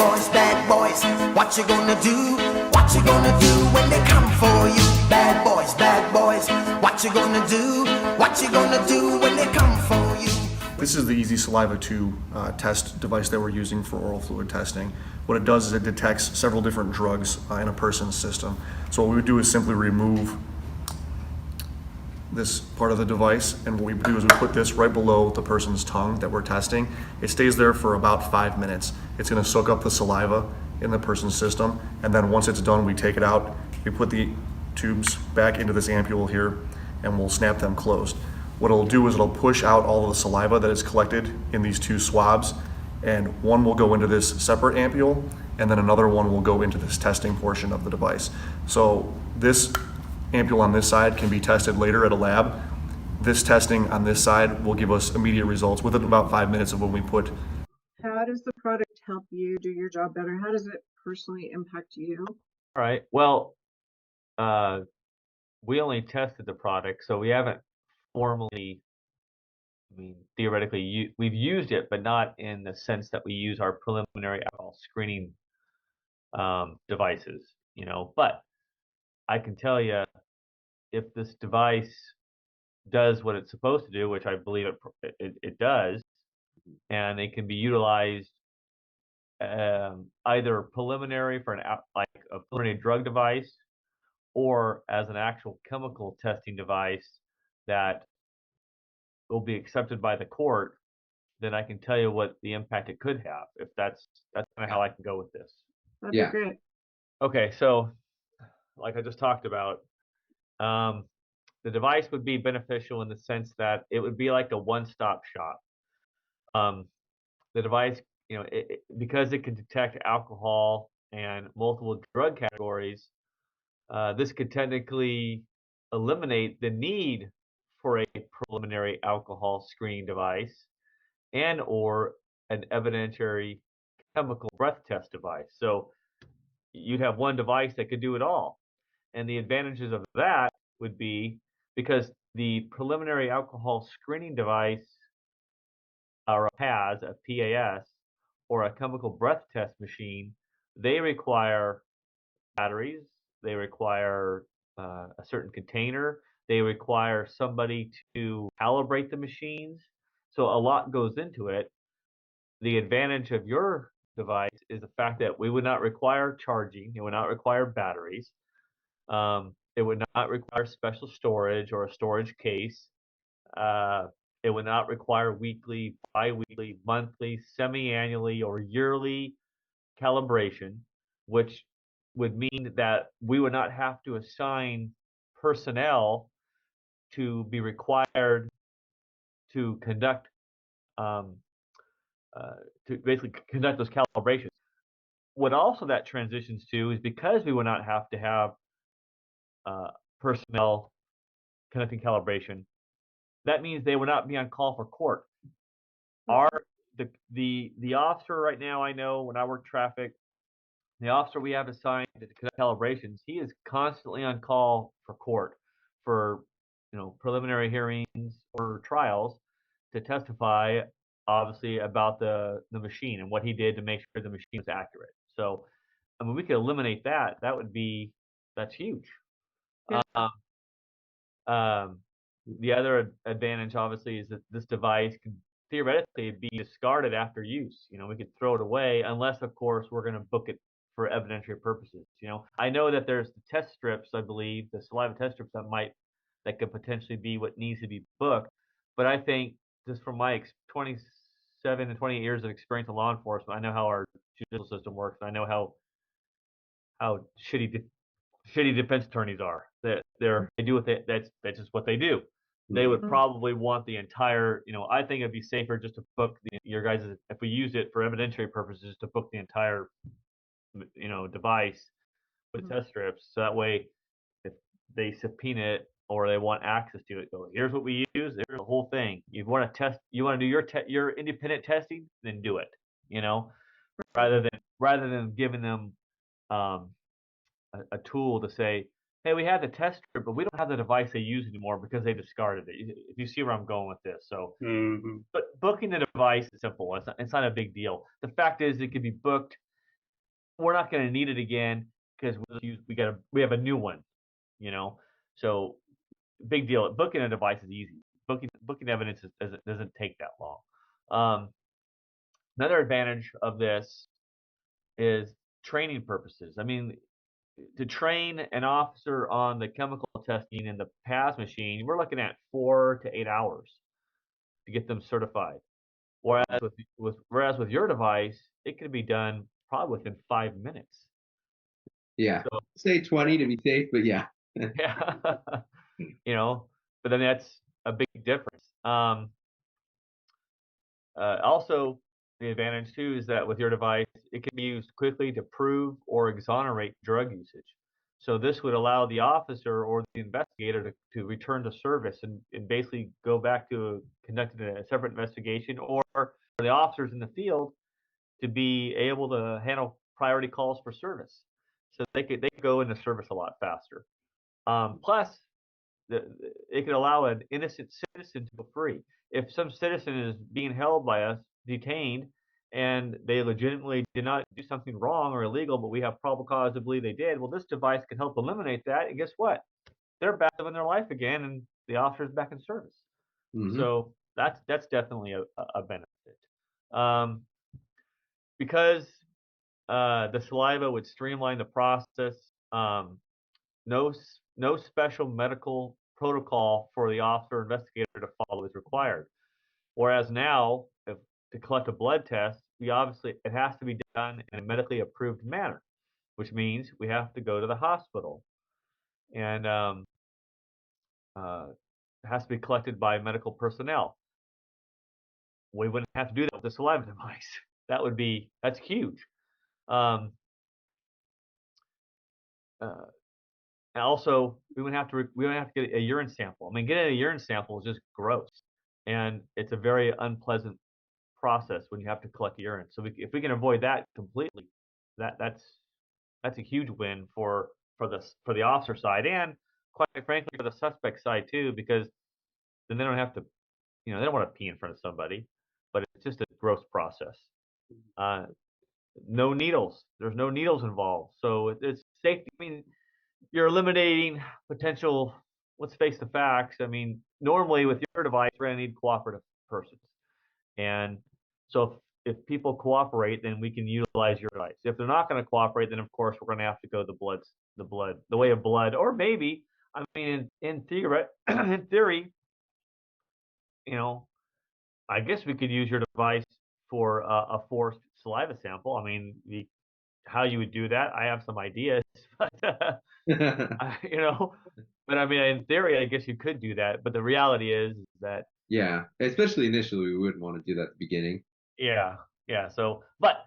bad boys. What you gonna do? What you gonna do when they come for you? Bad boys, what you gonna do? What you gonna do when they come for you? This is the Easy Saliva 2 test device that we're using for oral fluid testing. What it does is it detects several different drugs in a person's system. So what we would do is simply remove this part of the device, and what we do is we put this right below the person's tongue that we're testing. It stays there for about 5 minutes. It's going to soak up the saliva in the person's system, and then once it's done, we take it out, we put the tubes back into this ampule here, and we'll snap them closed. What it'll do is it'll push out all of the saliva that is collected in these two swabs, and one will go into this separate ampule, and then another one will go into this testing portion of the device. So this ampule on this side can be tested later at a lab. This testing on this side will give us immediate results within about 5 minutes of when we put. How does the product help you do your job better? How does it personally impact you? All right. Well, we only tested the product, so we haven't formally, theoretically, we've used it, but not in the sense that we use our preliminary alcohol screening devices, But I can tell you, if this device does what it's supposed to do, which I believe it does, and it can be utilized either preliminary for like a preliminary drug device, or as an actual chemical testing device that will be accepted by the court, then I can tell you what the impact it could have. If that's kind of how I can go with this. That'd be great. Okay, so like I just talked about, the device would be beneficial in the sense that it would be like a one-stop shop. The device, because it can detect alcohol and multiple drug categories, this could technically eliminate the need for a preliminary alcohol screening device and or an evidentiary chemical breath test device. So you'd have one device that could do it all. And the advantages of that would be because the preliminary alcohol screening device, or a PAS, or a chemical breath test machine, they require batteries, they require a certain container, they require somebody to calibrate the machines. So a lot goes into it. The advantage of your device is the fact that we would not require charging, it would not require batteries, it would not require special storage or a storage case. It would not require weekly, bi-weekly, monthly, semi-annually, or yearly calibration, which would mean that we would not have to assign personnel to be required to conduct to basically conduct those calibrations. What also that transitions to is because we would not have to have personnel conducting calibration, that means they would not be on call for court. The officer right now, I know when I work traffic, the officer we have assigned to conduct calibrations, he is constantly on call for court for preliminary hearings or trials to testify, obviously, about the machine and what he did to make sure the machine was accurate. So, we could eliminate that. That's huge. Yeah. The other advantage, obviously, is that this device can theoretically be discarded after use. We could throw it away unless, of course, we're going to book it for evidentiary purposes. I know that there's the test strips, I believe, the saliva test strips that could potentially be what needs to be booked. But I think just from my 27 to 28 years of experience in law enforcement, I know how our judicial system works. And I know how shitty defense attorneys are. They do what that's just what they do. They would probably want the entire, I think it'd be safer just to book your guys, if we use it for evidentiary purposes, to book the entire, device with test strips. So that way, if they subpoena it or they want access to it, go, here's what we use, here's the whole thing. You want to test, you want to do your independent testing, then do it, rather than giving them a tool to say, hey, we have the test strip, but we don't have the device they use anymore because they discarded it. If you see where I'm going with this. So, but booking the device is simple. It's not a big deal. The fact is, it can be booked we're not going to need it again because we have a new one, you know. So big deal. Booking a device is easy. Booking evidence doesn't take that long. Another advantage of this is training purposes. I mean, to train an officer on the chemical testing in the PAS machine, we're looking at 4 to 8 hours to get them certified. Whereas with your device, it can be done probably within 5 minutes. Yeah. So, Say 20 to be safe, but yeah. yeah, you know, but then that's a big difference. Also, the advantage too is that with your device, it can be used quickly to prove or exonerate drug usage. So this would allow the officer or the investigator to return to service and basically go back to conducting a separate investigation, or for the officers in the field to be able to handle priority calls for service. So they could go into service a lot faster. Plus, it could allow an innocent citizen to go free. If some citizen is being held by us, detained, and they legitimately did not do something wrong or illegal, but we have probable cause to believe they did, well, this device can help eliminate that. And guess what? They're back living their life again, and the officer's back in service. Mhm. So that's definitely a benefit. Because the saliva would streamline the process. No special medical protocol for the officer investigator to follow is required. Whereas now, to collect a blood test, it has to be done in a medically approved manner, which means we have to go to the hospital, and it has to be collected by medical personnel. We wouldn't have to do that with the saliva device. That's huge. Um, uh, And also, we wouldn't have to get a urine sample. I mean, getting a urine sample is just gross, and it's a very unpleasant process when you have to collect urine. So if we can avoid that completely, that's a huge win for the officer side, and quite frankly for the suspect side too, because then they don't have to, they don't want to pee in front of somebody, but it's just a gross process. No needles. There's no needles involved, so it's safety. I mean, you're eliminating potential. Let's face the facts. I mean, normally with your device, you're going to need cooperative persons, and so if people cooperate, then we can utilize your device. If they're not going to cooperate, then of course we're going to have to go the way of blood, or maybe, I mean, in theory, in theory, I guess we could use your device for a forced saliva sample. I mean, how you would do that, I have some ideas, but but I mean, in theory, I guess you could do that. But the reality is that, Yeah, especially initially, we wouldn't want to do that at the beginning. yeah, yeah. So, but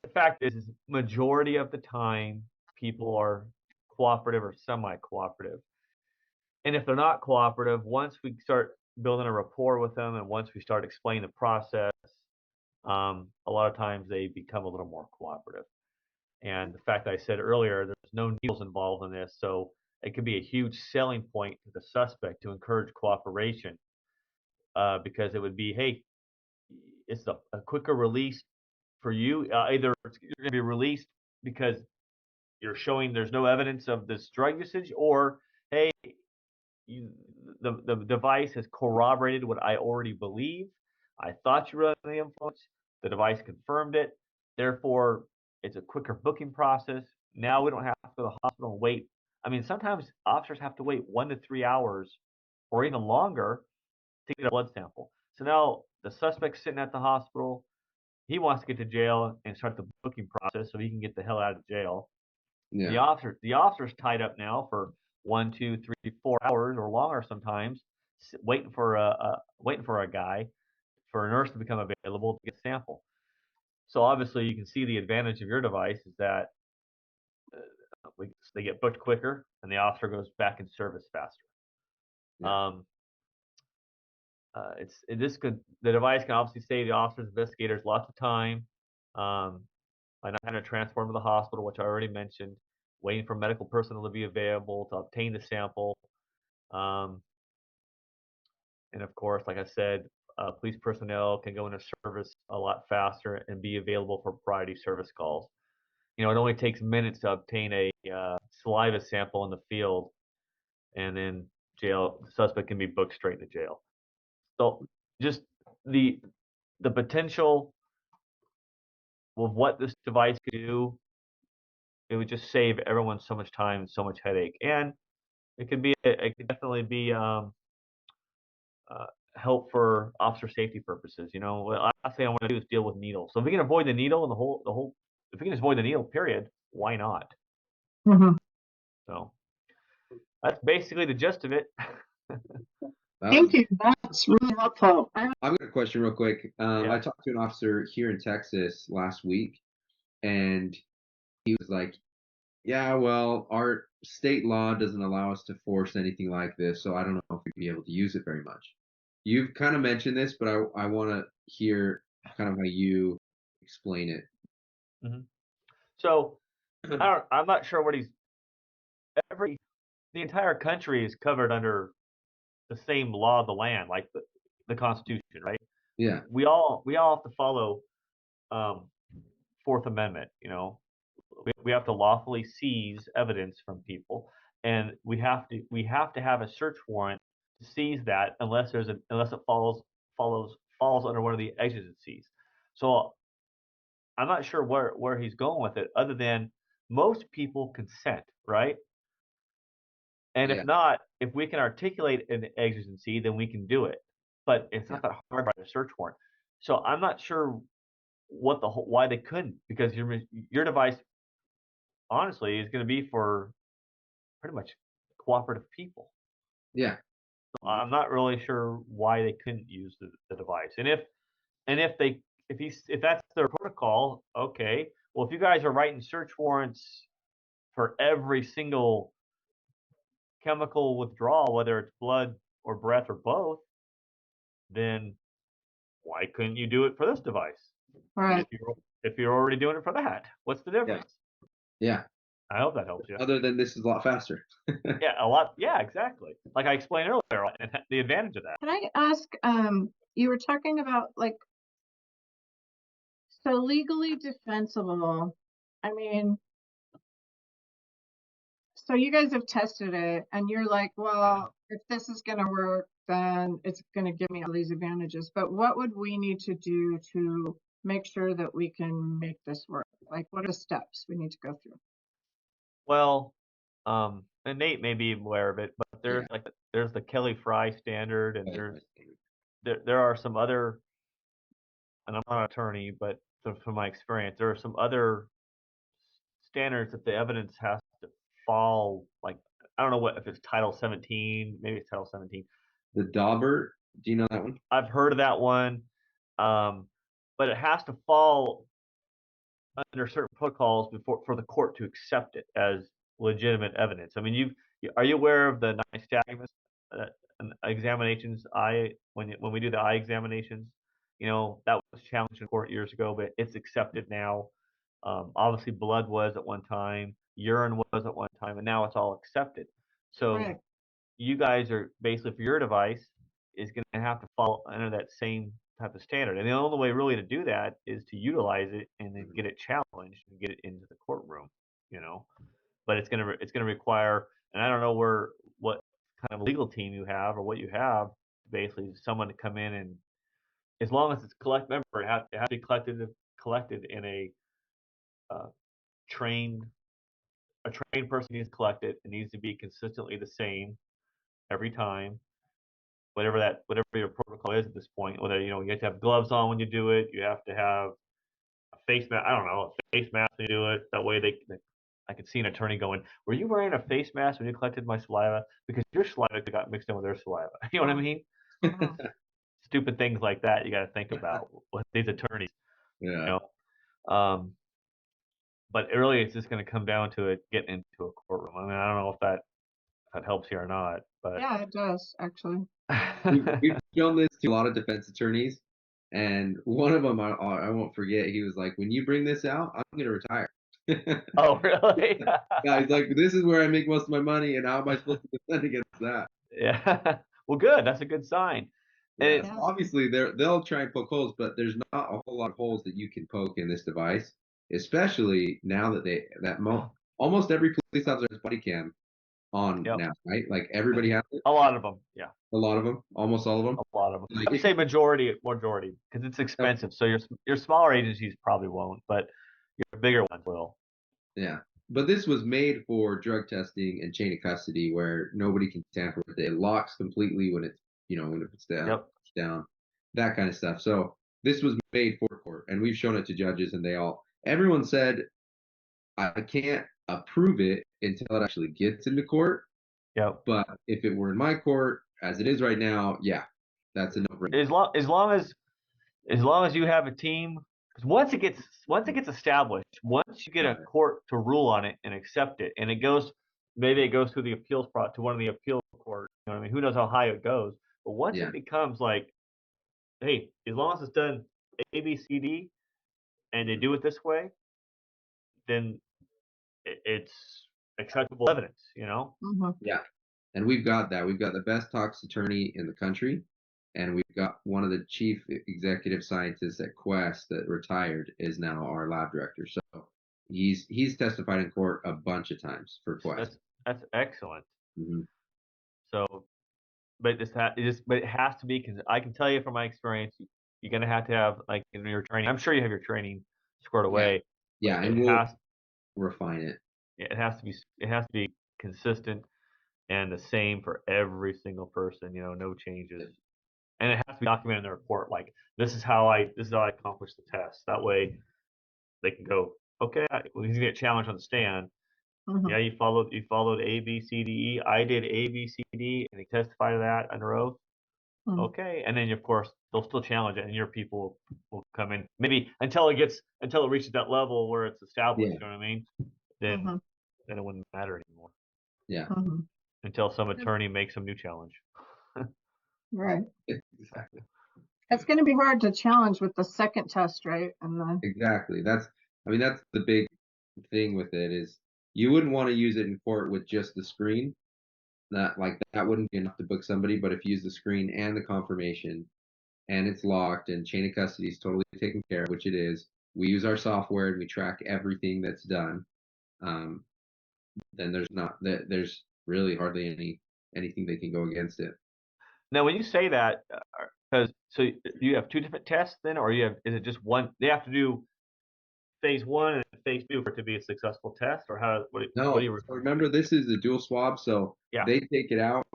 the fact is majority of the time, people are cooperative or semi-cooperative. And if they're not cooperative, once we start building a rapport with them, and once we start explaining the process, a lot of times they become a little more cooperative. And the fact that I said earlier, there's no needles involved in this, so it could be a huge selling point to the suspect to encourage cooperation, because it would be, hey, it's a quicker release for you. Either you're going to be released because you're showing there's no evidence of this drug usage, or hey, the device has corroborated what I already believe. I thought you were under the influence. The device confirmed it. Therefore, it's a quicker booking process. Now we don't have to go to the hospital and wait. I mean, sometimes officers have to wait 1 to 3 hours or even longer to get a blood sample. So now the suspect's sitting at the hospital. He wants to get to jail and start the booking process so he can get the hell out of jail. The Yeah. officer's tied up now for 1, 2, 3, 4 hours or longer sometimes, waiting for a guy, for a nurse to become available to get a sample. So obviously, you can see the advantage of your device is that they get booked quicker, and the officer goes back in service faster. Yeah. The device can obviously save the officers, investigators lots of time, by not having to transport them to the hospital, which I already mentioned, waiting for medical personnel to be available to obtain the sample. And of course, like I said, police personnel can go into service a lot faster and be available for priority service calls. it only takes minutes to obtain a saliva sample in the field, and then the suspect can be booked straight to jail. So just the potential of what this device could do, it would just save everyone so much time, so much headache, and it could definitely be help for officer safety purposes. Last thing I want to do is deal with needles. So if we can avoid the needle and if we can just avoid the needle, period, why not? Mhm. So that's basically the gist of it. Thank you. That's really helpful. I've got a question real quick. Yeah. I talked to an officer here in Texas last week, and he was like, yeah, well, our state law doesn't allow us to force anything like this, so I don't know if we'd be able to use it very much. You've kind of mentioned this, but I want to hear kind of how you explain it. So I'm not sure what the entire country is covered under the same law of the land, like the Constitution, right? Yeah. We all have to follow Fourth Amendment. We have to lawfully seize evidence from people, and we have to have a search warrant to seize that unless it falls under one of the exigencies. So I'm not sure where he's going with it, other than most people consent, right? And Yeah. if not, if we can articulate an exigency, then we can do it. But it's not that hard by the search warrant. So I'm not sure why they couldn't, because your device, honestly, is going to be for pretty much cooperative people. Yeah. So I'm not really sure why they couldn't use the device. And if that's their protocol, okay. Well, if you guys are writing search warrants for every single chemical withdrawal, whether it's blood or breath or both, then why couldn't you do it for this device? Right. If you're already doing it for that, what's the difference? Yeah. I hope that helps you. Other than this is a lot faster. Yeah, a lot. Yeah, exactly. Like I explained earlier, and the advantage of that. Can I ask, you were talking about so legally defensible. I mean, so you guys have tested it and you're like, well, if this is going to work, then it's going to give me all these advantages. But what would we need to do to make sure that we can make this work? Like, what are the steps we need to go through? Well, and Nate may be aware of it, but there's the Kelly Fry standard, and there are some other, and I'm not an attorney, but from my experience, there are some other standards that the evidence has to fall. Like, I don't know if it's Title 17, maybe it's Title 17. The Daubert, do you know that one? I've heard of that one, but it has to fall under certain protocols for the court to accept it as legitimate evidence. I mean, are you aware of the nystagmus examinations? When we do the eye examinations, that was challenged in court years ago, but it's accepted now. Obviously, blood was at one time, urine was at one time, and now it's all accepted. So Right. you guys are basically, for your device, is going to have to fall under that same type of standard. And the only way really to do that is to utilize it and then get it challenged and get it into the courtroom, But it's gonna require, and I don't know what kind of legal team you have or what you have, basically someone to come in, and as long as it's remember, it has to be collected in a trained person needs to collect it. It needs to be consistently the same every time. Whatever your protocol is at this point, whether you have to have gloves on when you do it, you have to have a face mask. I don't know, a face mask when you do it. That way I could see an attorney going, "Were you wearing a face mask when you collected my saliva? Because your saliva got mixed in with their saliva." You know what I mean? Stupid things like that you got to think about with these attorneys. Yeah. But really, it's just going to come down to it getting into a courtroom. I mean, I don't know if that helps you or not, but Yeah, it does actually. We've shown this to a lot of defense attorneys, and one of them, I won't forget, he was like, when you bring this out, I'm going to retire. Oh, really? Yeah, he's like, this is where I make most of my money, and how am I supposed to defend against that? Yeah. Well, good. That's a good sign. And Obviously, they'll try and poke holes, but there's not a whole lot of holes that you can poke in this device. especially now that almost every police officer has body cam on Yep. now, right? Like everybody has it. A lot of them, yeah, A lot of them, almost all of them. a lot of them. Like, I'd say majority, because it's expensive. So your smaller agencies probably won't, but your bigger ones will. Yeah. But this was made for drug testing and chain of custody where nobody can tamper with it. It locks completely when it's down, Yep. down, that kind of stuff. So this was made for court, and we've shown it to judges, and everyone said, I can't approve it until it actually gets into court. Yep. But if it were in my court, as it is right now, yeah, that's a no-brainer. As long as you have a team, because once it gets established, once you get a court to rule on it and accept it, and maybe it goes through the appeals to one of the appeal court. You know what I mean? Who knows how high it goes? But once Yeah. it becomes like, hey, as long as it's done A, B, C, D, and they do it this way, then it's acceptable evidence. You know? Mhm. Yeah. And we've got that. We've got the best tox attorney in the country, and we've got one of the chief executive scientists at Quest that retired is now our lab director. So he's testified in court a bunch of times for Quest. That's excellent. Mhm. So, but it has to be, because I can tell you from my experience, you're gonna have to have, like, in your training. I'm sure you have your training squared away. Yeah, but and it we'll has refine it. it has to be consistent and the same for every single person. You know, no changes, and it has to be documented in the report. Like, this is how I accomplished the test. That way, they can go, okay, when he's gonna get challenged on the stand. Mhm. Yeah, you followed A, B, C, D, E. I did A, B, C, D, and he testified to that under oath. Mhm. Okay, and then of course they'll still challenge it, and your people will come in maybe until it reaches that level where it's established. Yeah. You know what I mean? Then Mhm. then it wouldn't matter anymore Yeah. Mhm. until some attorney makes some new challenge. Right. Exactly. It's going to be hard to challenge with the second test, right? And then, Exactly. That's the big thing with it is you wouldn't want to use it in court with just the screen. That wouldn't be enough to book somebody, but if you use the screen and the confirmation and it's locked and chain of custody is totally taken care of, which it is, we use our software and we track everything that's done. Then there's really hardly anything they can go against it. Now, when you say that, so you have two different tests then, or is it just one? They have to do phase 1 and phase 2 for it to be a successful test, or what No, do you so remember this is the dual swab, so Yeah. they take it out,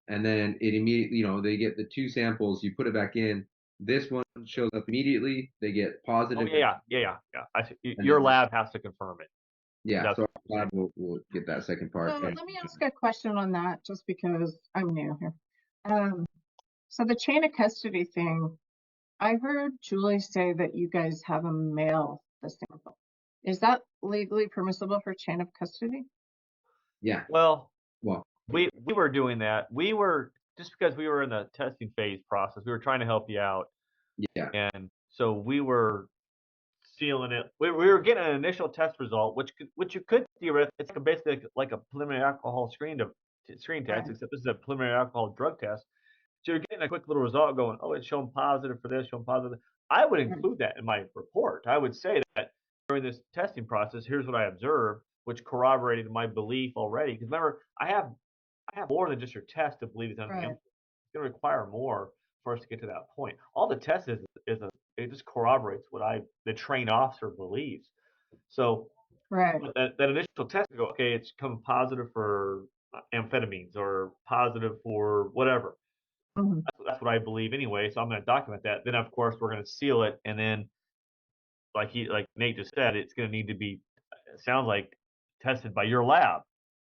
and then it immediately, they get the two samples, you put it back in. This one shows up immediately. They get Oh, positive. yeah. I see. And Your then- lab has to confirm it. Yeah, That's so what our lab will get that second part. so let me ask a question on that, just because I'm new here. So the chain of custody thing, I heard Julie say that you guys have a mail the sample. Is that legally permissible for chain of custody? Yeah, Well, well, we were doing that. We were, just because we were in the testing phase process, we were trying to help you out, yeah, and so we were sealing it. We were getting an initial test result, which you could theoretically, it's basically like a preliminary alcohol screen test, Right. except this is a preliminary alcohol drug test. So you're getting a quick little result going, oh, it's showing positive for this, showing positive. I would include that in my report. I would say that during this testing process, here's what I observed, which corroborated my belief already. Because remember, I have more than just your test to believe it's under the Right. influence. It's going to require more for us to get to that point. All the test is it just corroborates what the trained officer believes. So Right. that initial test, you go, okay, it's come positive for amphetamines or positive for whatever. Mhm. That's what I believe anyway. So I'm going to document that. Then of course we're going to seal it, and then like Nate just said, it's going to need to be, it sounds like, tested by your lab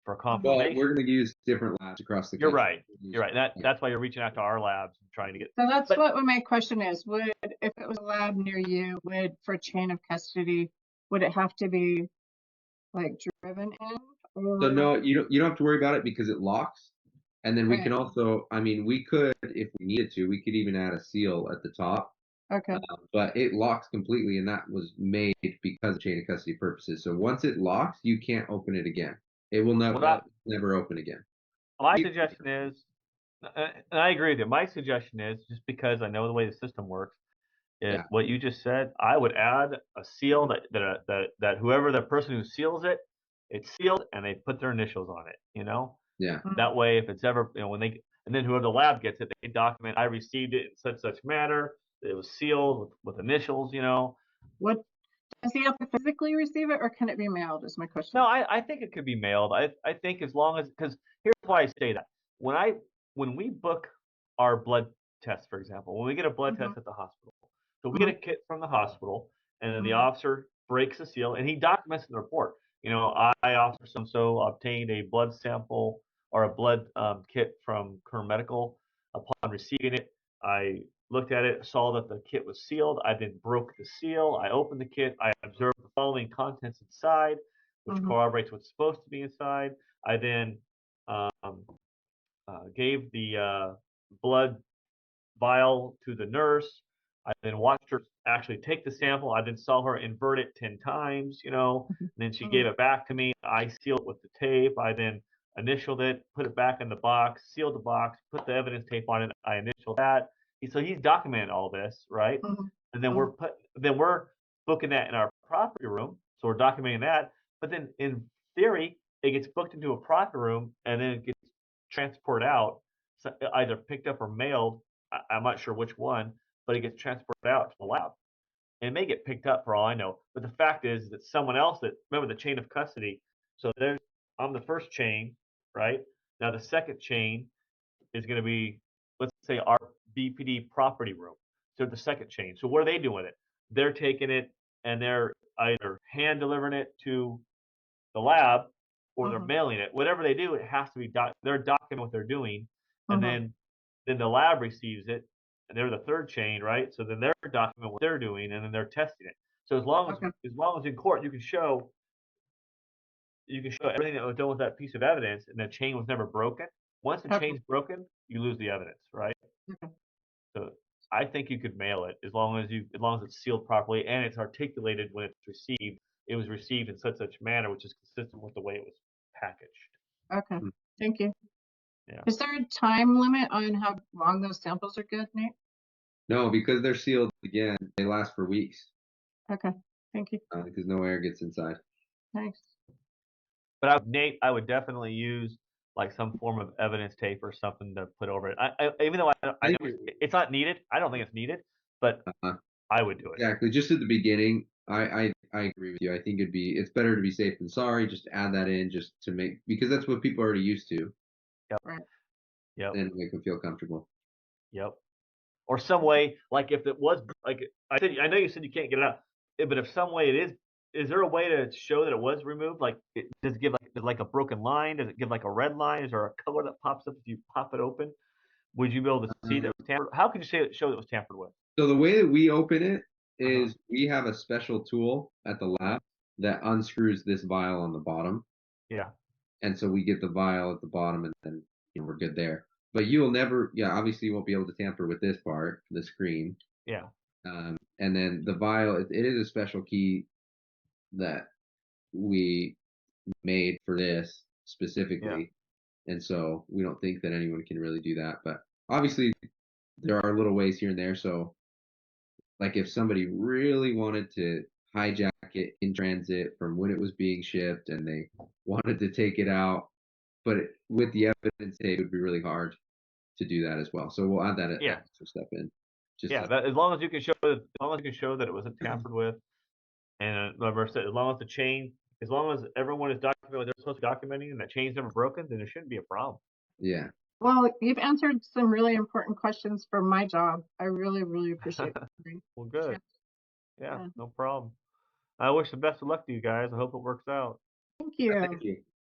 for well, confirmation. we're going to use different labs across the You're country. right. That's why you're reaching out to our labs and trying to get. So that's But- what my question is. If it was a lab near you, for chain of custody, would it have to be like driven in? So no, you don't have to worry about it because it locks. And then we Right. can also, we could, if we needed to, we could even add a seal at the top. Okay. But it locks completely, and that was made because of chain of custody purposes. So once it locks, you can't open it again. It will never open again. My suggestion is, and I agree with you. My suggestion is, just because I know the way the system works, Yeah. what you just said, I would add a seal that whoever the person who seals it, it's sealed and they put their initials on it, you know? Yeah. That way, if it's ever, when they, and then whoever the lab gets it, they document, I received it in such manner, it was sealed with initials, you know? What, does he have to physically receive it or can it be mailed is my question. No, I think it could be mailed. I think as long as, because here's why I say that. When we book our blood test, for example, when we get a blood test at the hospital, so we get a kit from the hospital, and then the officer breaks the seal, and he documents in the report. You know, I, officer so and so, obtained a blood sample or a blood kit from Kern Medical. Upon receiving it, I looked at it, saw that the kit was sealed. I then broke the seal. I opened the kit. I observed the following contents inside, which corroborates what's supposed to be inside. I then gave the blood vial to the nurse. I then watched her actually take the sample. I then saw her invert it 10 times, you know, and then she gave it back to me. I sealed it with the tape. I then initialed it, put it back in the box, sealed the box, put the evidence tape on it. I initialed that. So he's documented all this, right? And then we're booking that in our property room. So we're documenting that. But then in theory, it gets booked into a property room and then it gets transported out, so either picked up or mailed. I'm not sure which one, but it gets transported out to the lab. And it may get picked up for all I know. But the fact is that someone else that, remember the chain of custody. So there's, I'm the first chain, right? Now the second chain is going to be, let's say, our BPD property room. So the second chain. So what are they doing with it? They're taking it and they're either hand delivering it to the lab or they're mailing it. Whatever they do, it has to be they're documenting what they're doing, and then the lab receives it, and they're the third chain, right? So then they're documenting what they're doing, and then they're testing it. So as long as in court you can show everything that was done with that piece of evidence, and the chain was never broken. Once the chain's broken, you lose the evidence, right? So I think you could mail it as long as it's sealed properly and it's articulated when it's received. It was received in such manner, which is consistent with the way it was packaged. Okay, thank you. Yeah. Is there a time limit on how long those samples are good, Nate? No, because they're sealed again, they last for weeks Okay, thank you. because no air gets inside. Thanks. But Nate, I would definitely use like some form of evidence tape or something to put over it. Even though I know it's not needed, I don't think it's needed, but I would do it. Exactly. Just at the beginning, I agree with you. I think it's better to be safe than sorry. Just add that in just to make, because that's what people are already used to. Yep. Right. Yep. And make them feel comfortable. Yep. Or some way, like if it was like I know you said you can't get it out, but if some way it is there a way to show that it was removed? Like, does it give like a broken line? Does it give like a red line? Is there a color that pops up if you pop it open? Would you be able to see that it was tampered? How could you show that it was tampered with? So the way that we open it is we have a special tool at the lab that unscrews this vial on the bottom. Yeah. And so we get the vial at the bottom and then we're good there. But you'll never, obviously you won't be able to tamper with this part, the screen. Yeah. And then the vial, it is a special key that we made for this specifically. And so we don't think that anyone can really do that. But obviously there are little ways here and there. So like if somebody really wanted to hijack it in transit from when it was being shipped and they wanted to take it out, but with the evidence tape, it would be really hard to do that as well. So we'll add that extra step in. As long as you can show that it wasn't tampered with, and whoever said, as long as everyone is documenting what they're supposed to be documenting and that chain's never broken, then there shouldn't be a problem. Yeah. Well, you've answered some really important questions for my job. I really, really appreciate it. Well, good. Yeah, no problem. I wish the best of luck to you guys. I hope it works out. Thank you. Thank you.